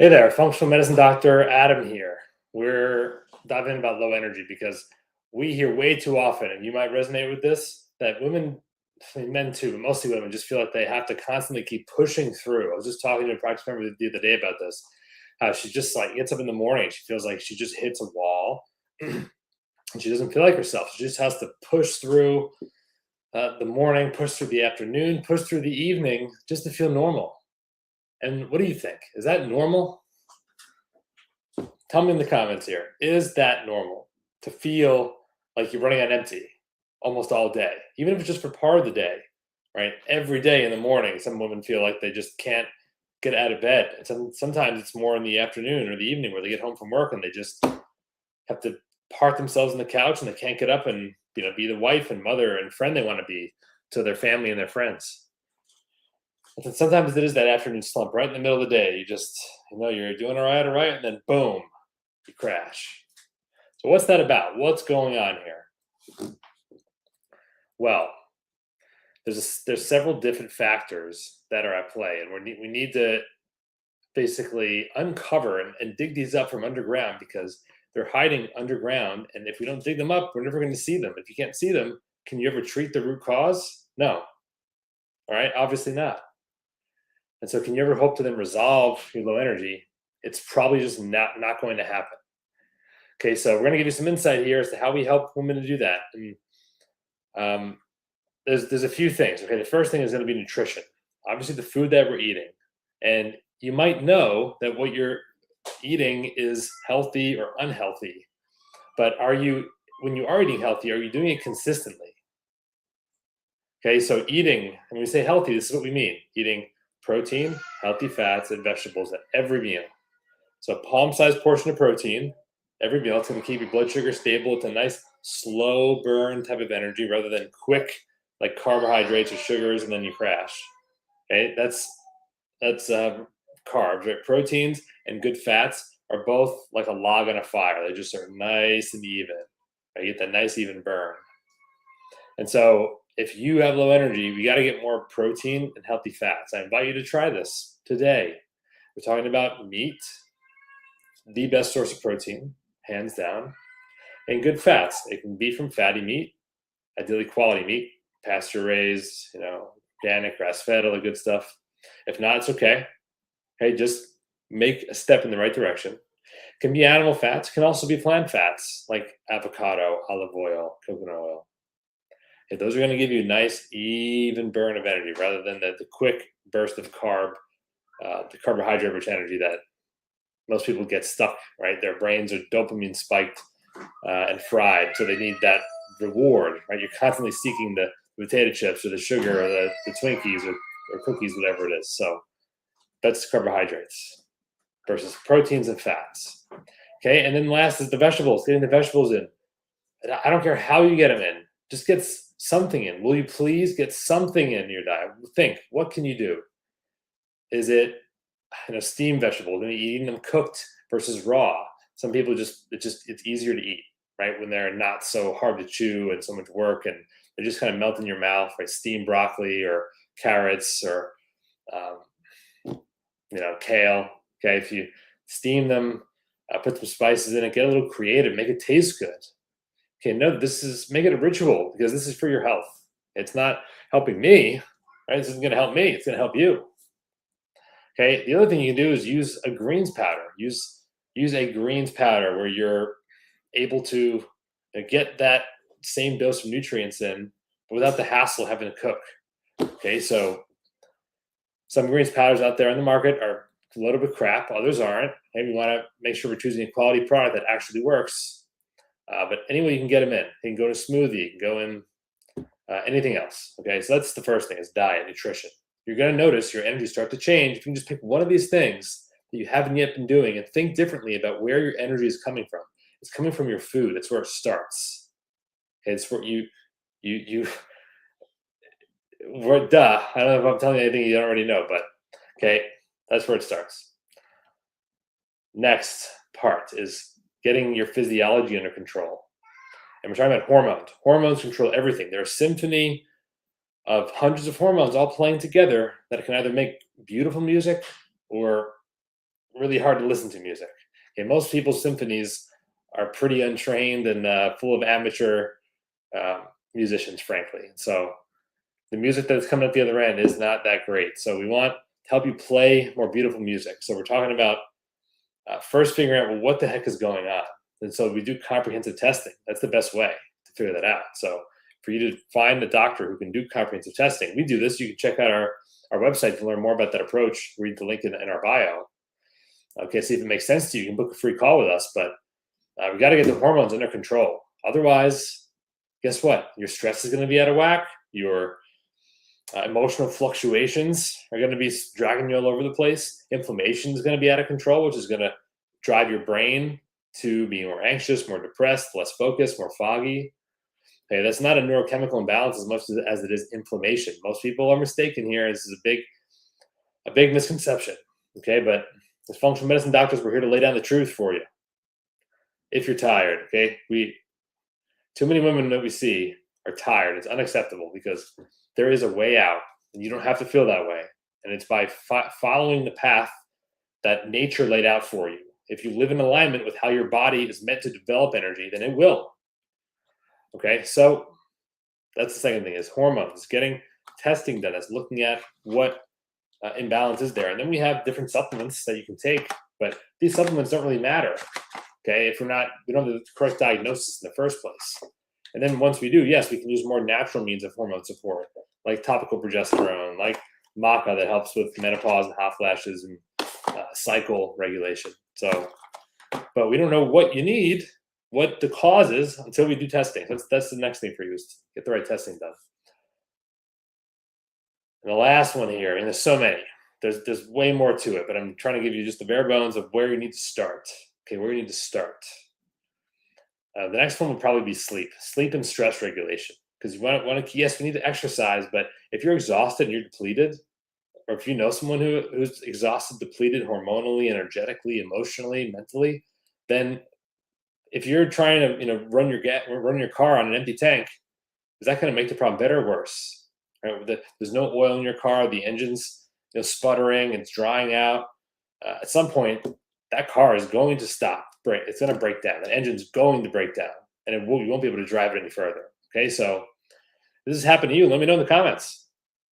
Hey there, functional medicine doctor Adam here. We're diving in about low energy because we hear way too often, and you might resonate with this, that women, I mean, men too, but mostly women, just feel like they have to constantly keep pushing through. I was just talking to a practice member the other day about this, how she just like gets up in the morning, she feels like she just hits a wall, and she doesn't feel like herself. She just has to push through the morning, push through the afternoon, push through the evening just to feel normal. And what do you think? Is that normal? Tell me in the comments here. Is that normal to feel like you're running on empty almost all day, even if it's just for part of the day, right? Every day in the morning, some women feel like they just can't get out of bed. And sometimes it's more in the afternoon or the evening where they get home from work and they just have to park themselves on the couch and they can't get up and be the wife and mother and friend they want to be to their family and their friends. And then sometimes it is that afternoon slump right in the middle of the day. You just you're doing all right, and then boom, you crash. So what's that about? What's going on here? Well, there's several different factors that are at play, and we need to basically uncover and dig these up from underground because they're hiding underground. And if we don't dig them up, we're never going to see them. If you can't see them, can you ever treat the root cause? No. All right, obviously not. And so, can you ever hope to then resolve your low energy? It's probably just not going to happen. Okay, so we're going to give you some insight here as to how we help women to do that. And there's a few things. Okay, the first thing is going to be nutrition. Obviously, the food that we're eating, and you might know that what you're eating is healthy or unhealthy. But when you are eating healthy, are you doing it consistently? Okay, so eating, when we say healthy, this is what we mean: eating protein, healthy fats, and vegetables at every meal. So a palm-sized portion of protein every meal. It's going to keep your blood sugar stable. It's a nice slow burn type of energy rather than quick like carbohydrates or sugars and then you crash. Okay, that's carbs, right? Proteins and good fats are both like a log on a fire. They just are nice and even. Right? You get that nice even burn. And so if you have low energy, we got to get more protein and healthy fats. I invite you to try this today. We're talking about meat, the best source of protein, hands down, and good fats. It can be from fatty meat, ideally quality meat, pasture raised, organic, grass fed, all the good stuff. If not, it's okay. Hey, just make a step in the right direction. It can be animal fats, can also be plant fats like avocado, olive oil, coconut oil. Okay, those are going to give you a nice even burn of energy rather than the quick burst of the carbohydrate rich energy that most people get stuck, right? Their brains are dopamine spiked and fried, so they need that reward, right? You're constantly seeking the potato chips or the sugar or the Twinkies or cookies, whatever it is. So that's carbohydrates versus proteins and fats. Okay, and then last is the vegetables, getting the vegetables in. I don't care how you get them in, just get something in. Will you please get something in your diet? Think, what can you do? Is it steamed vegetables? Maybe eating them cooked versus raw. Some people it's easier to eat, right? When they're not so hard to chew and so much work and they just kind of melt in your mouth, right? Steamed broccoli or carrots or kale. Okay, if you steam them, put some spices in it, get a little creative, make it taste good. Okay, no, make it a ritual because this is for your health. It's not helping me, right? This isn't going to help me. It's going to help you. Okay, the other thing you can do is use a greens powder. Use a greens powder where you're able to get that same dose of nutrients in without the hassle of having to cook. Okay, so some greens powders out there on the market are loaded with crap. Others aren't. Maybe we want to make sure we're choosing a quality product that actually works. But anyway, you can get them in. You can go to smoothie. You can go in anything else. Okay, so that's the first thing is diet, nutrition. You're going to notice your energy start to change. If you can just pick one of these things that you haven't yet been doing and think differently about where your energy is coming from. It's coming from your food. That's where it starts. Okay, it's where duh. I don't know if I'm telling you anything you don't already know, but okay, that's where it starts. Next part is getting your physiology under control. And we're talking about hormones. Hormones control everything. They're a symphony of hundreds of hormones all playing together that can either make beautiful music or really hard to listen to music. Okay, most people's symphonies are pretty untrained and full of amateur musicians, frankly. So the music that's coming at the other end is not that great. So we want to help you play more beautiful music. So we're talking about first figuring out, well, what the heck is going on. And so we do comprehensive testing. That's the best way to figure that out. So for you to find a doctor who can do comprehensive testing, we do this. You can check out our website to learn more about that approach. Read the link in our bio. Okay, see if it makes sense to you. You can book a free call with us, but we got to get the hormones under control. Otherwise, guess what? Your stress is going to be out of whack. Your emotional fluctuations are going to be dragging you all over the place. Inflammation is going to be out of control, which is going to drive your brain to be more anxious, more depressed, less focused, more foggy. Okay, that's not a neurochemical imbalance as much as it is inflammation. Most people are mistaken here. This is a big misconception. Okay, but as functional medicine doctors, we're here to lay down the truth for you. If you're tired, okay, too many women that we see are tired. It's unacceptable because there is a way out, and you don't have to feel that way. And it's by following the path that nature laid out for you. If you live in alignment with how your body is meant to develop energy, then it will. Okay, so that's the second thing is hormones. Getting testing done. That's looking at what imbalance is there. And then we have different supplements that you can take, but these supplements don't really matter. Okay, if we don't have the correct diagnosis in the first place. And then once we do, yes, we can use more natural means of hormone support, like topical progesterone, like maca that helps with menopause and hot flashes and cycle regulation. So, but we don't know what you need, what the cause is until we do testing. That's the next thing for you is to get the right testing done. And the last one here, and there's so many, there's way more to it, but I'm trying to give you just the bare bones of where you need to start. Okay, where you need to start. The next one would probably be sleep and stress regulation. Because you want to, yes, we need to exercise, but if you're exhausted and you're depleted, or if you know someone who's exhausted, depleted hormonally, energetically, emotionally, mentally, then if you're trying to run your car on an empty tank, is that going to make the problem better or worse? Right? There's no oil in your car, the engine's sputtering, it's drying out. At some point, that car is going to stop. It's going to break down. The engine's going to break down, and you won't be able to drive it any further. Okay, so this has happened to you. Let me know in the comments.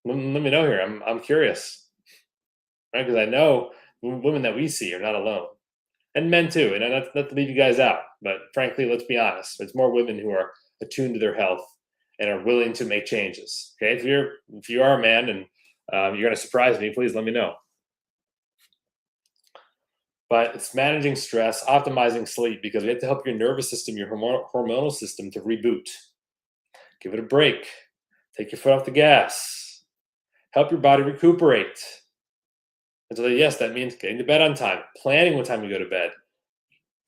Let me know here. I'm curious, right? Because I know women that we see are not alone, and men too. And not to leave you guys out, but frankly, let's be honest. It's more women who are attuned to their health and are willing to make changes. Okay, if you are a man and you're going to surprise me, please let me know. But it's managing stress, optimizing sleep, because we have to help your nervous system, your hormonal system to reboot. Give it a break. Take your foot off the gas. Help your body recuperate. And so, yes, that means getting to bed on time, planning what time you go to bed.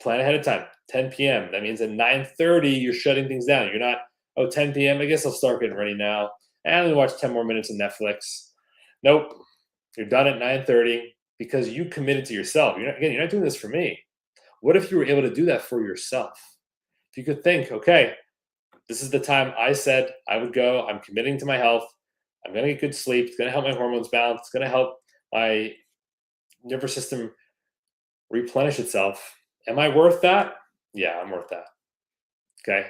Plan ahead of time, 10 p.m. That means at 9:30, you're shutting things down. You're not, 10 p.m., I guess I'll start getting ready now. And let me watch 10 more minutes of Netflix. Nope. You're done at 9:30. Because you committed to yourself. You're not doing this for me. What if you were able to do that for yourself? If you could think, okay, this is the time I said I would go. I'm committing to my health. I'm going to get good sleep. It's going to help my hormones balance. It's going to help my nervous system replenish itself. Am I worth that? Yeah, I'm worth that. Okay.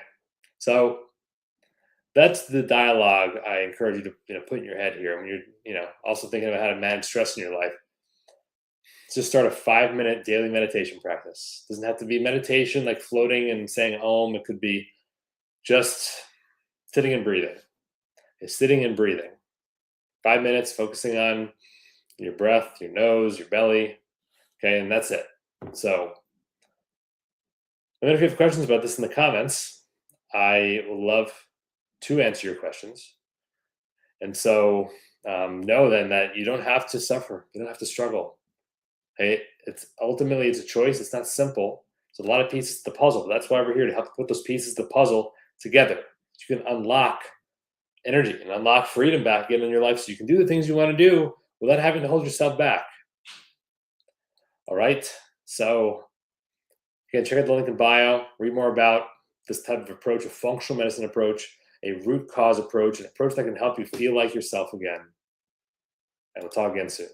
So that's the dialogue I encourage you to put in your head here when you're also thinking about how to manage stress in your life. Just start a 5-minute daily meditation practice. It doesn't have to be meditation like floating and saying Om. It could be just sitting and breathing. It's sitting and breathing. 5 minutes focusing on your breath, your nose, your belly. Okay, and that's it. So let me know if you have questions about this in the comments. I would love to answer your questions. And so know then that you don't have to suffer. You don't have to struggle. Okay? It's a choice. It's not simple. There's a lot of pieces to the puzzle. That's why we're here to help put those pieces of the puzzle together. So you can unlock energy and unlock freedom back again in your life so you can do the things you want to do without having to hold yourself back. All right. So again, check out the link in bio. Read more about this type of approach, a functional medicine approach, a root cause approach, an approach that can help you feel like yourself again. And we'll talk again soon.